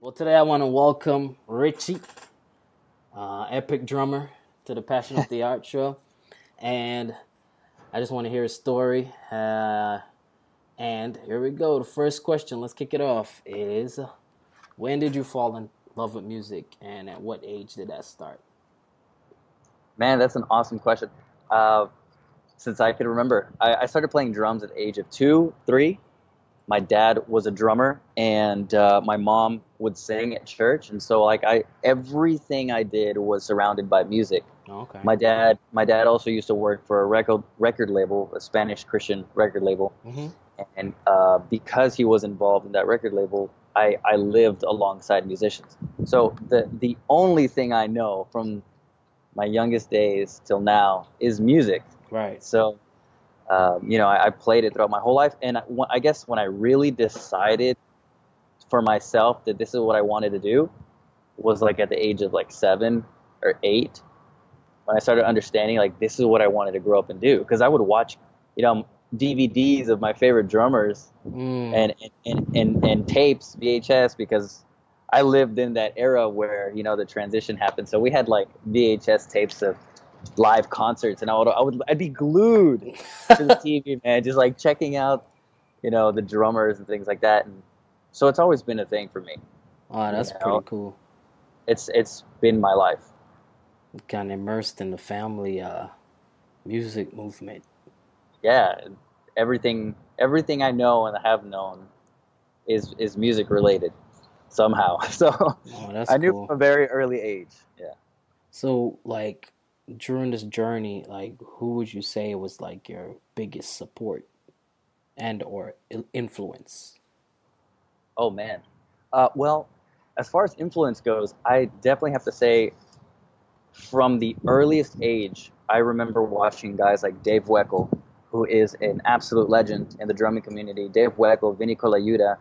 Well, today I want to welcome Richie, epic drummer, to the Passion of the Art show. And I just want to hear his story. And here we go. The first question, let's kick it off, is when did you fall in love with music and at what age did that start? Man, that's an awesome question. Since I can remember, I started playing drums at the age of 2, 3. My dad was a drummer, and my mom would sing at church, and so everything I did was surrounded by music. Oh, okay. My dad also used to work for a record label, a Spanish Christian record label, Mm-hmm. and because he was involved in that record label, I lived alongside musicians. So the only thing I know from my youngest days till now is music. Right. So, I played it throughout my whole life. And I guess when I really decided for myself that this is what I wanted to do was like at the age of like 7 or 8, when I started understanding like this is what I wanted to grow up and do. Because I would watch, DVDs of my favorite drummers and tapes, VHS, because I lived in that era where, the transition happened. So we had like VHS tapes of live concerts, and I'd be glued to the TV, man, just like checking out, the drummers and things like that. And so it's always been a thing for me. Oh, that's pretty cool. It's been my life. Kind of immersed in the family music movement. Yeah, everything I know and have known is music related somehow. So Oh, that's I knew cool. from a very early age. Yeah. So, like, during this journey, like, who would you say was like your biggest support and or influence? Oh man. Well, as far as influence goes, I definitely have to say from the earliest age, I remember watching guys like Dave Weckl, who is an absolute legend in the drumming community. Dave Weckl, Vinny Colaiuta,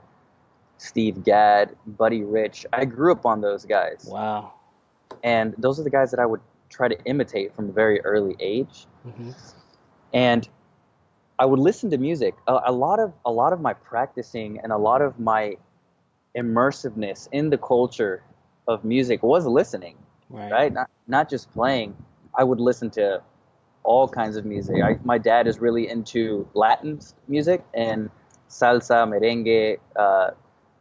Steve Gadd, Buddy Rich. I grew up on those guys. Wow. And those are the guys that I would try to imitate from a very early age. Hmm. And I would listen to music. A lot of my practicing and a lot of my immersiveness in the culture of music was listening, right? Not just playing. I would listen to all kinds of music. My dad is really into Latin music and salsa, merengue,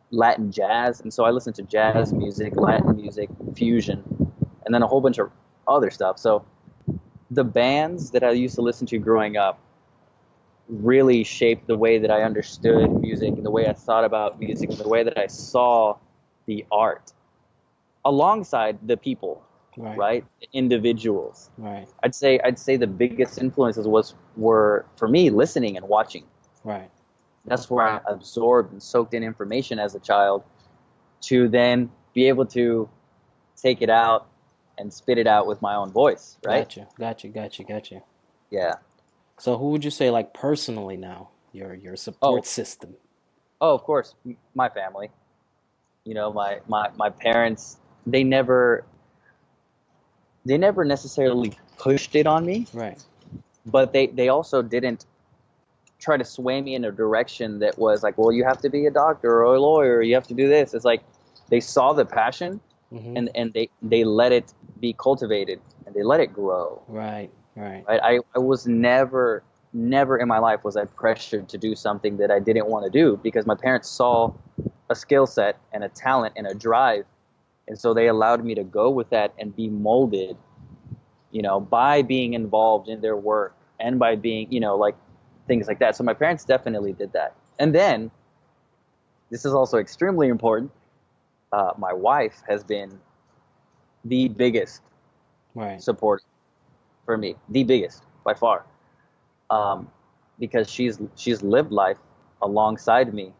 Latin jazz, and so I listened to jazz music, Latin music, fusion, and then a whole bunch of other stuff. So the bands that I used to listen to growing up really shaped the way that I understood music and the way I thought about music and the way that I saw the art alongside the people, right? The individuals. Right. I'd say the biggest influences were for me listening and watching. Right. That's where I absorbed and soaked in information as a child to then be able to take it out and spit it out with my own voice, right? Gotcha. Yeah. So who would you say, like, personally now, your support system? Oh, of course, my family. My parents, they never necessarily pushed it on me, Right. but they also didn't try to sway me in a direction that was like, well, you have to be a doctor or a lawyer, or you have to do this. It's like they saw the passion Mm-hmm. and they let it be cultivated and they let it grow. Right. I was never in my life was I pressured to do something that I didn't want to do, because my parents saw a skill set and a talent and a drive, and so they allowed me to go with that and be molded, by being involved in their work and by being, like things like that. So my parents definitely did that. And then, this is also extremely important, my wife has been the biggest Right. support for me, the biggest by far, because she's lived life alongside me.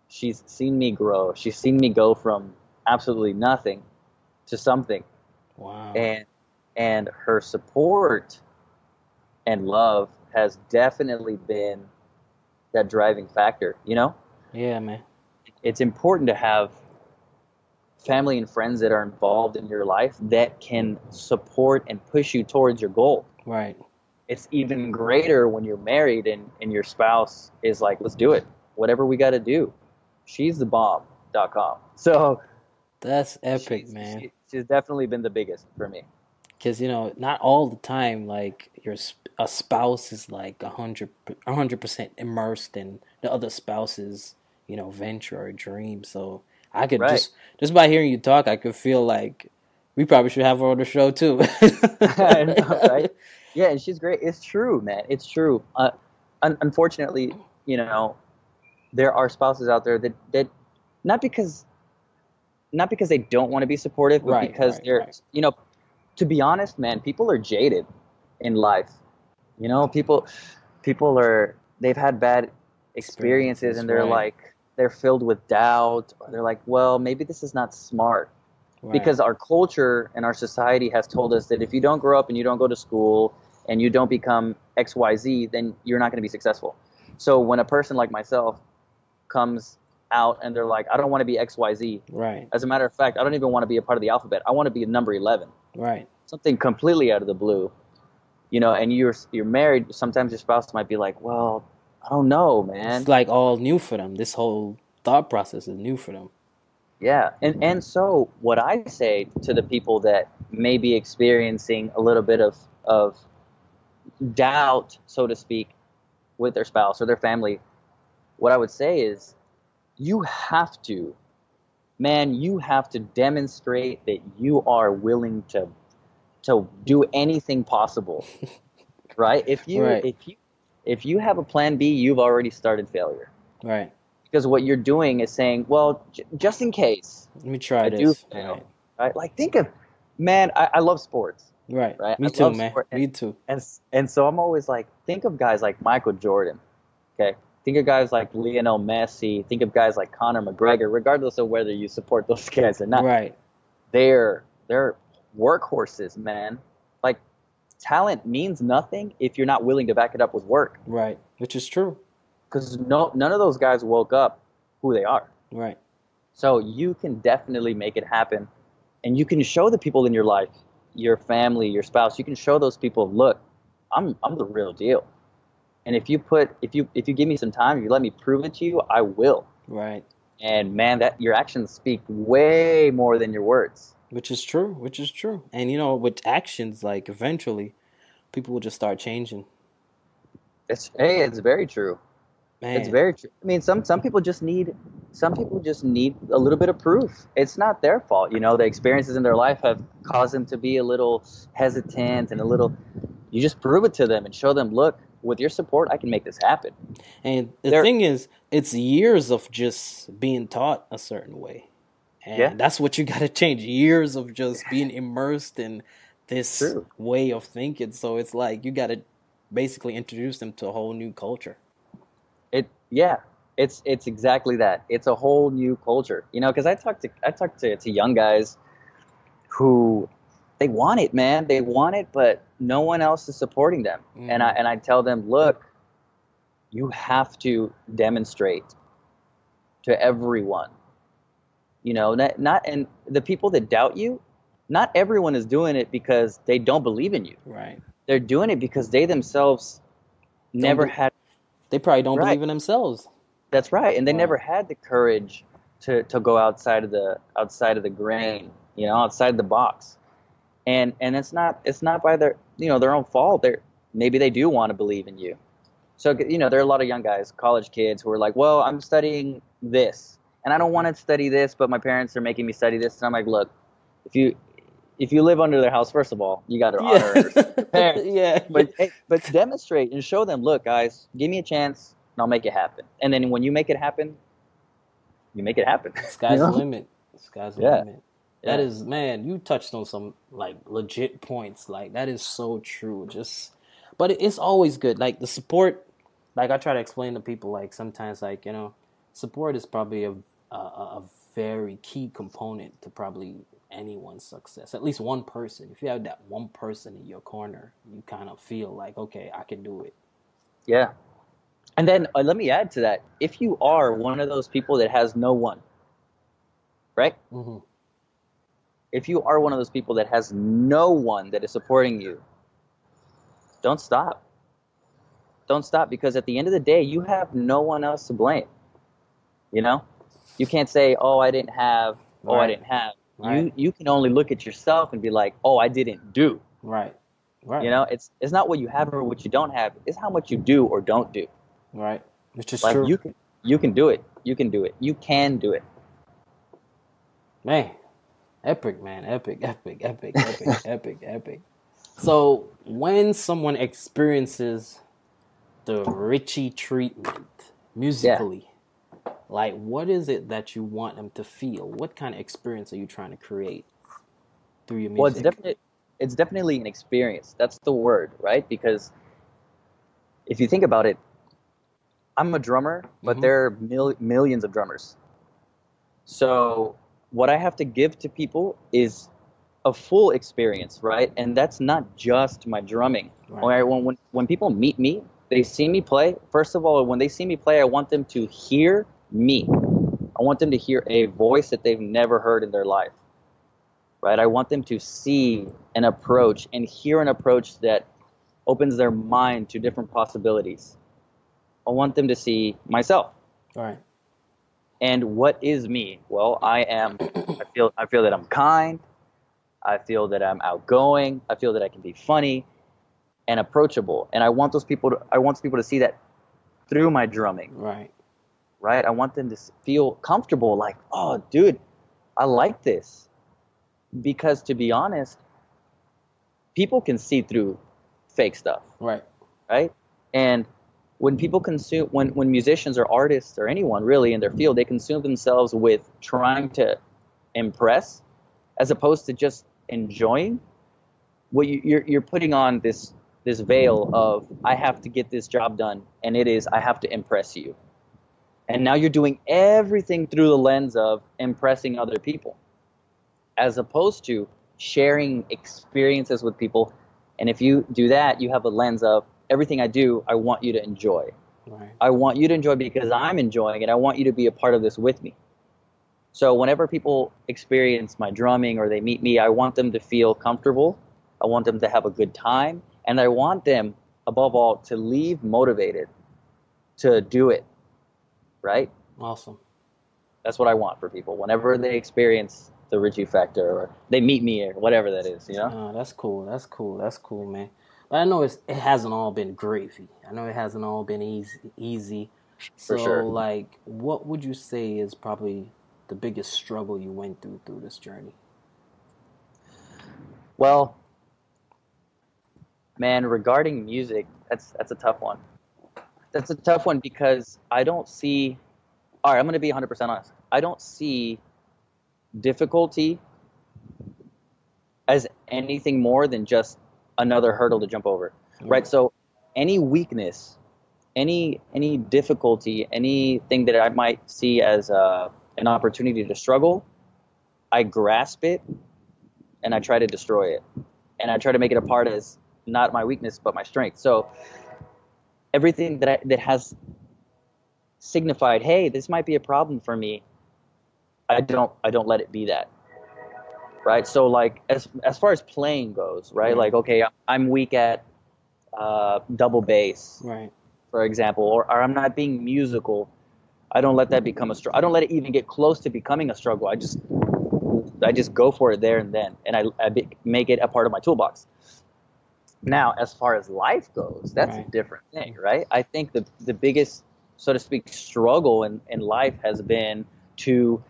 She's seen me grow. She's seen me go from absolutely nothing to something, Wow. and her support and love has definitely been that driving factor. Yeah, man. It's important to have family and friends that are involved in your life that can support and push you towards your goal. Right. It's even greater when you're married and your spouse is like, let's do it. Whatever we got to do. She's the bomb.com. So That's epic, She's man. she's definitely been the biggest for me. Because not all the time like a spouse is like 100% immersed in the other spouse's venture or dream. So I could Right. just by hearing you talk, I could feel like we probably should have her on the show too. I know, right? Yeah, and she's great. It's true, man. It's true. Unfortunately, you know, there are spouses out there that not because not because they don't want to be supportive, but Right, because right, they're, right. to be honest, man, people are jaded in life. People are they've had bad experiences Experiences, and right, they're filled with doubt, or they're like, well, maybe this is not smart, right, because our culture and our society has told us that if you don't grow up and you don't go to school and you don't become XYZ, then you're not going to be successful. So when a person like myself comes out and they're like, I don't want to be XYZ. right, As a matter of fact, I don't even want to be a part of the alphabet. I want to be number 11. right. Something completely out of the blue, and you're married. Sometimes your spouse might be like, well, I don't know, It's man. like all new for them. This whole thought process is new for them. Yeah. And so what I say to the people that may be experiencing a little bit of doubt, so to speak, with their spouse or their family, what I would say is, you have to, man, you have to demonstrate that you are willing to do anything possible, right? Right, If you have a plan B, you've already started failure, right. because what you're doing is saying, well, just in case Let me try I do this. fail, Right, right? Like, think of, man, I love sports, right. right? Me I too, love man. sport, Me too. and so I'm always like, think of guys like Michael Jordan, okay? Think of guys like Lionel Messi. Think of guys like Conor McGregor. Regardless of whether you support those guys or not, Right, they're workhorses, man. Like, talent means nothing if you're not willing to back it up with work. right. Which is true. Because none of those guys woke up who they are. Right. So you can definitely make it happen, and you can show the people in your life, your family, your spouse. You can show those people, look, I'm the real deal. And if you give me some time, if you let me prove it to you, I will. Right. And man, that your actions speak way more than your words. Which is true. Which is true. And with actions, like eventually, people will just start changing. It's very true. It's Man. very true. I mean, some people just need a little bit of proof. It's not their fault. The experiences in their life have caused them to be a little hesitant and a little. You just prove it to them and show them, look, with your support, I can make this happen. And the They're, thing is, it's years of just being taught a certain way. yeah, And that's what you got to change. Years of just being immersed in this true. way of thinking. So it's like you got to basically introduce them to a whole new culture. Yeah, it's exactly that. It's a whole new culture. Because I talk to young guys who they want it, man. They want it, but no one else is supporting them. And I Hmm. and I tell them, look, you have to demonstrate to everyone. Not and the people that doubt you, not everyone is doing it because they don't believe in you. Right. They're doing it because they themselves Don't never be, had. they probably don't Right. believe in themselves. That's right, and they Right. never had the courage to go outside of the grain, outside the box. And it's not by their own fault. Maybe they do want to believe in you. So there are a lot of young guys, college kids, who are like, well, I'm studying this, and I don't want to study this, but my parents are making me study this, and I'm like, look, if you live under their house, first of all, you got to honor Yeah. your parents, Yeah. but hey, but demonstrate and show them, look, guys, give me a chance, and I'll make it happen. And then when you make it happen, you make it happen. you Sky's the know? limit. Sky's the Yeah, limit. That yeah, is, man, you touched on some like legit points. Like that is so true. But it's always good. Like the support, like I try to explain to people, like sometimes, like support is probably a very key component to probably anyone's success. At least one person. If you have that one person in your corner, you kind of feel like, okay, I can do it. yeah. And then let me add to that. If you are one of those people that has no one, right? Hmm. If you are one of those people that has no one that is supporting you, don't stop. Don't stop, because at the end of the day, you have no one else to blame. You know, you can't say, "Oh, I didn't have oh, I Right. didn't have. Right. You can only look at yourself and be like, oh, I didn't do. Right. You Right. know, it's not what you have or what you don't have. It's how much you do or don't do. Right. Which is Like true. you can do it. You can do it. You can do it. Man, epic, man. Epic, epic, epic, epic, epic, epic. So when someone experiences the Richie treatment Yeah. musically, like what is it that you want them to feel? What kind of experience are you trying to create through your Well, music? it's definitely an experience. That's the word, right? Because if you think about it, I'm a drummer, but Mm-hmm. there are millions of drummers. So what I have to give to people is a full experience, right? And that's not just my drumming. Right. When people meet me, they see me play. First of all, when they see me play, I want them to hear me. I want them to hear a voice that they've never heard in their life, right? I want them to see an approach and hear an approach that opens their mind to different possibilities. I want them to see myself. Right. And what is me? Well, I feel that I'm kind. I feel that I'm outgoing. I feel that I can be funny and approachable. And I want people to see that through my drumming, Right. right? I want them to feel comfortable like, "Oh, dude, I like this." Because to be honest, people can see through fake stuff, Right. right? And when people consume when musicians or artists or anyone really in their field, they consume themselves with trying to impress as opposed to just enjoying, what you're putting on this veil of I have to get this job done, and it is I have to impress you. And now you're doing everything through the lens of impressing other people, as opposed to sharing experiences with people. And if you do that, you have a lens of everything I do, I want you to enjoy. Right. I want you to enjoy because I'm enjoying it. I want you to be a part of this with me. So whenever people experience my drumming or they meet me, I want them to feel comfortable. I want them to have a good time. And I want them, above all, to leave motivated to do it, right? Awesome. That's what I want for people. Whenever they experience the Richie factor or they meet me or whatever that is, you know? That's cool. That's cool. That's cool, man. But I know it hasn't all been gravy. I know it hasn't all been easy. For So, sure. like, what would you say is probably the biggest struggle you went through this journey? Well, man, regarding music, that's a tough one. That's a tough one because I don't see, all right, I'm going to be 100% honest. I don't see difficulty as anything more than just another hurdle to jump over, right? Right. So any weakness, any difficulty, anything that I might see as an opportunity to struggle, I grasp it and I try to destroy it, and I try to make it a part as not my weakness but my strength. So everything that has signified, hey, this might be a problem for me, I don't let it be that. Right. So like as far as playing goes, right? Right. Like, okay, I'm weak at double bass, Right. for example, or I'm not being musical. I don't let that become a struggle. I don't let it even get close to becoming a struggle. I just go for it there and then, and make it a part of my toolbox. Now, as far as life goes, that's a Right. different thing, right? I think the biggest, so to speak, struggle in life has been to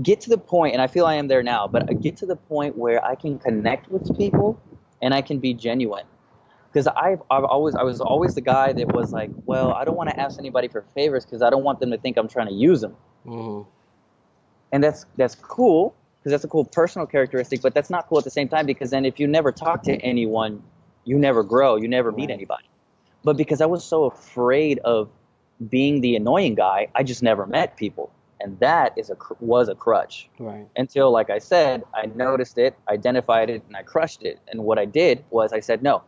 get to the point, and I feel I am there now, but I get to the point where I can connect with people and I can be genuine. Because I was always the guy that was like, well, I don't want to ask anybody for favors because I don't want them to think I'm trying to use them. Mm-hmm. And that's cool because that's a cool personal characteristic, but that's not cool at the same time because then if you never talk to anyone, you never grow, you never meet Right. anybody. But because I was so afraid of being the annoying guy, I just never met people. And that was a crutch Right. until, like I said, I noticed it, identified it, and I crushed it. And what I did was I said, no,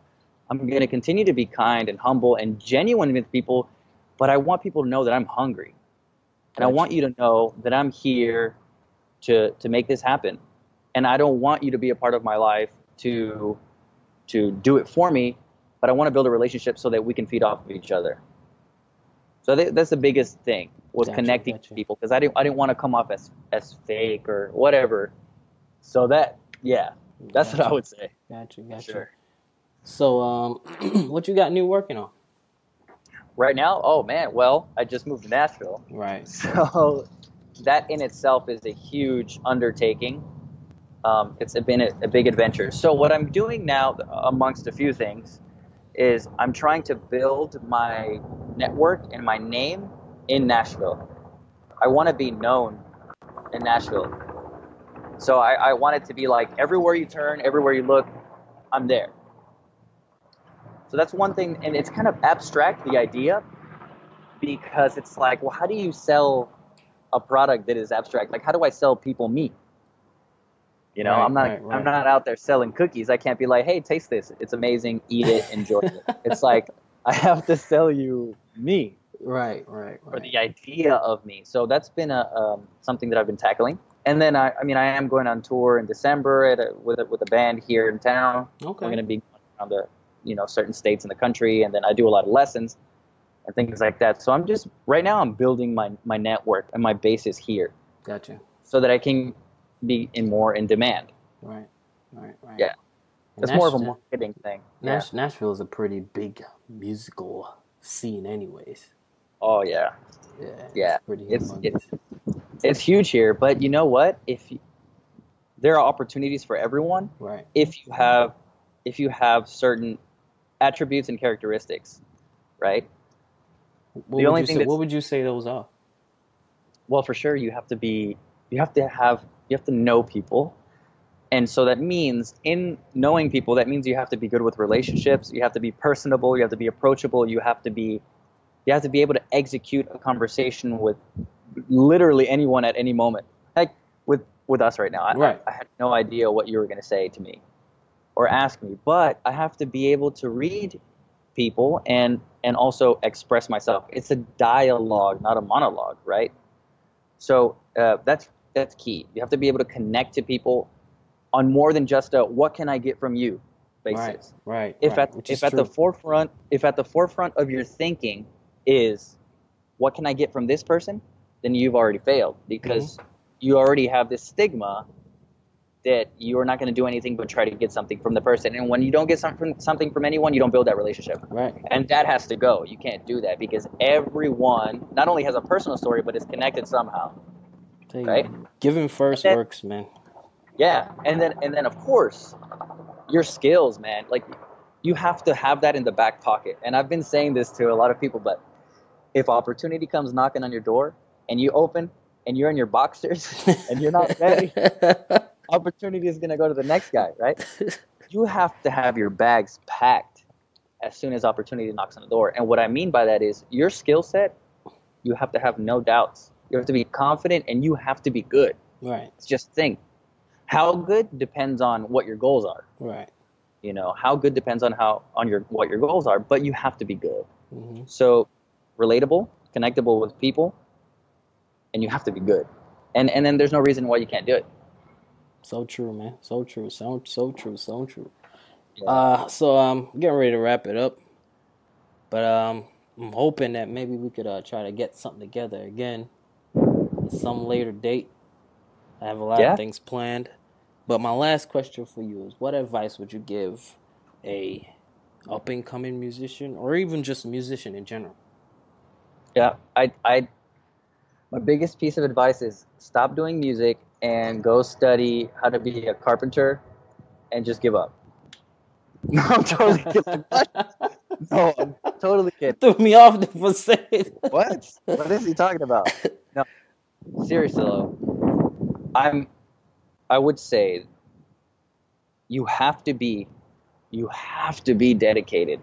I'm going to continue to be kind and humble and genuine with people, but I want people to know that I'm hungry. And I Gotcha. want you to know that I'm here to make this happen. And I don't want you to be a part of my life to do it for me, but I want to build a relationship so that we can feed off of each other. So that's the biggest thing, was Gotcha, connecting gotcha, people, because I didn't want to come off as fake or whatever. So that, yeah, that's what I gotcha, would say gotcha, for gotcha. sure. So, what you got new working on? Right now, oh man, well, I just moved to Nashville, Right. so that in itself is a huge undertaking. It's been a big adventure. So what I'm doing now, amongst a few things, is I'm trying to build my network and my name in Nashville. I want to be known in Nashville. So I want it to be like everywhere you turn, everywhere you look, I'm there. So that's one thing, and it's kind of abstract, the idea, because it's like, well, how do you sell a product that is abstract? Like, how do I sell people me? You know, Right, I'm right, not out there selling cookies. I can't be like, hey, taste this. It's amazing. Eat it. Enjoy it. It's like, I have to sell you me, right, right, or right. the idea of me. So that's been something that I've been tackling. And then I mean, I am going on tour in December with a band here in town. We're Okay, going to be around the, certain states in the country, and then I do a lot of lessons and things like that. So I'm just right now I'm building my network and my basis here, gotcha. so that I can be more in demand. Right, right, right. Yeah, And it's more of a marketing thing. Yeah. Nashville is a pretty big musical scene, anyways. Oh yeah. Yeah, it's Yeah. pretty It's it, humongous. it's huge here, but you know what? There are opportunities for everyone Right. if you have certain attributes and characteristics, right? The only thing What that's, would you say those are? well, for sure, you have to know people. And so that means, in knowing people, that means you have to be good with relationships, you have to be personable, you have to be approachable, you have to be able to execute a conversation with literally anyone at any moment. Like with us right now, Right. I had no idea what you were going to say to me or ask me, but I have to be able to read people and also express myself. It's a dialogue, not a monologue, right? So that's key. You have to be able to connect to people on more than just a "what can I get from you" Right. basis. Right. If Right. at Which is if at the true. forefront of your thinking is "what can I get from this person," then you've already failed, Hmm. because you already have this stigma that you're not going to do anything but try to get something from the person. And when you don't get something from anyone, you don't build that relationship. Right. And that has to go. You can't do that, because everyone not only has a personal story, but is connected somehow, Tell right? you, giving And first then, works, man. yeah, and then of course your skills, man. Like, you have to have that in the back pocket. And I've been saying this to a lot of people, but if opportunity comes knocking on your door and you open and you're in your boxers and you're not ready, opportunity is going to go to the next guy, right? You have to have your bags packed as soon as opportunity knocks on the door. And what I mean by that is, your skill set, you have to have no doubts. You have to be confident, and you have to be good. Right. It's just a thing. How good depends on what your goals are. Right. How good depends on what your goals are, but you have to be good. Hmm. So, relatable, connectable with people, and you have to be good. And then there's no reason why you can't do it. So true, man. So true. So true. So true. Yeah. So getting ready to wrap it up, but I'm hoping that maybe we could try to get something together again at some later date. I have a lot of Yeah. things planned, but my last question for you is: what advice would you give a up and coming musician, or even just a musician in general? Yeah. My biggest piece of advice is stop doing music and go study how to be a carpenter, and just give up. No, I'm totally kidding. What? No, I'm totally You kidding. threw me off the for saying. What? What is he talking about? No, seriously though, I would say you have to be you have to be dedicated.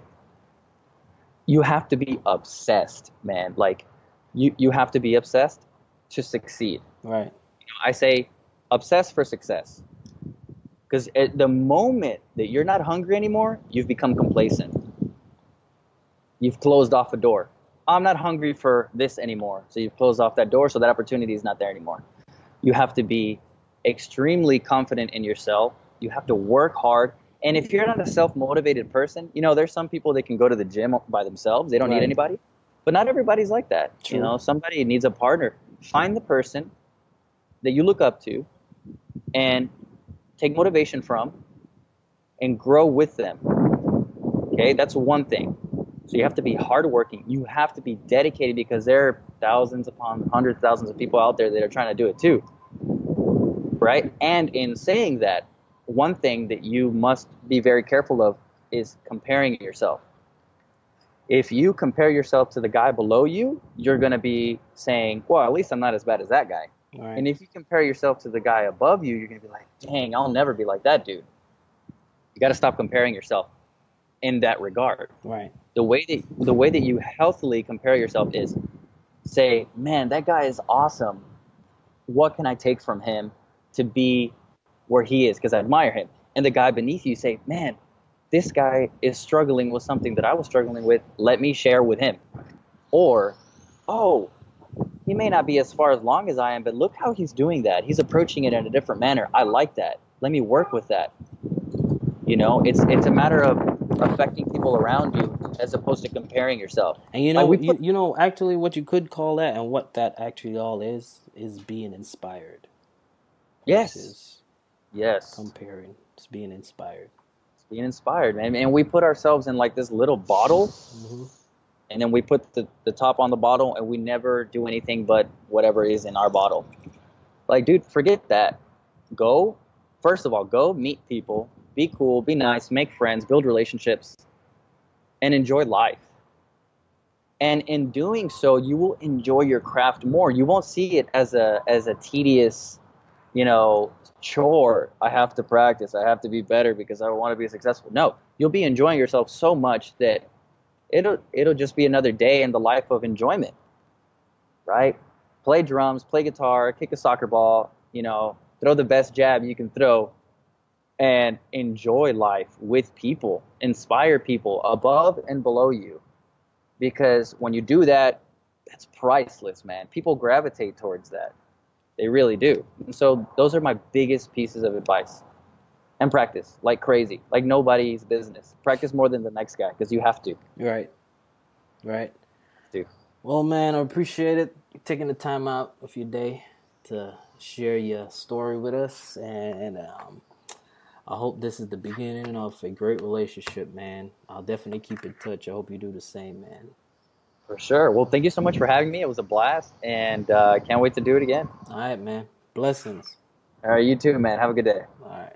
You have to be obsessed, man. Like, you have to be obsessed to succeed. Right. I say obsess for success. Because at the moment that you're not hungry anymore, you've become complacent. You've closed off a door. I'm not hungry for this anymore. So you've closed off that door, so that opportunity is not there anymore. You have to be extremely confident in yourself. You have to work hard. And if you're not a self-motivated person, there's some people that can go to the gym by themselves. They don't need Right. anybody. But not everybody's like that. You True. know, somebody needs a partner. Find the person that you look up to and take motivation from and grow with them. Okay, that's one thing. So you have to be hardworking. You have to be dedicated because there are thousands upon hundreds of thousands of people out there that are trying to do it too, right? And in saying that, one thing that you must be very careful of is comparing yourself. If you compare yourself to the guy below you, you're going to be saying, well, at least I'm not as bad as that guy. All right. And if you compare yourself to the guy above you, you're going to be like, dang, I'll never be like that dude. You got to stop comparing yourself in that regard. Right. The way that you healthily compare yourself is say, man, that guy is awesome. What can I take from him to be where he is? Because I admire him. And the guy beneath you say, man, this guy is struggling with something that I was struggling with. Let me share with him. Or, oh, he may not be as far as long as I am, but look how he's doing that. He's approaching it in a different manner. I like that. Let me work with that. You know, it's a matter of affecting people around you as opposed to comparing yourself. And you Like know, we put, you know, actually, what you could call that, and what that actually all is being inspired yes, versus yes, comparing. It's being inspired. being inspired, man. And we put ourselves in like this little bottle, Mm-hmm. and then we put the top on the bottle, and we never do anything but whatever is in our bottle. Like, dude, forget that. Go, first of all, go meet people, be cool, be nice, make friends, build relationships, and enjoy life. And in doing so, you will enjoy your craft more. You won't see it as a tedious, you know, chore. I have to practice. I have to be better because I want to be successful. No, you'll be enjoying yourself so much that it'll just be another day in the life of enjoyment, right? Play drums, play guitar, kick a soccer ball, you know, throw the best jab you can throw, and enjoy life with people, inspire people above and below you. Because when you do that, that's priceless, man. People gravitate towards that. They really do. And so those are my biggest pieces of advice. And practice like crazy, like nobody's business. Practice more than the next guy because you have to. Right. Right. Do. Well, man, I appreciate it. You taking the time out of your day to share your story with us, and I hope this is the beginning of a great relationship, man. I'll definitely keep in touch. I hope you do the same, man. For sure. Well, thank you so much for having me. It was a blast, and can't wait to do it again. All right, man. Blessings. All right, you too, man. Have a good day. All right.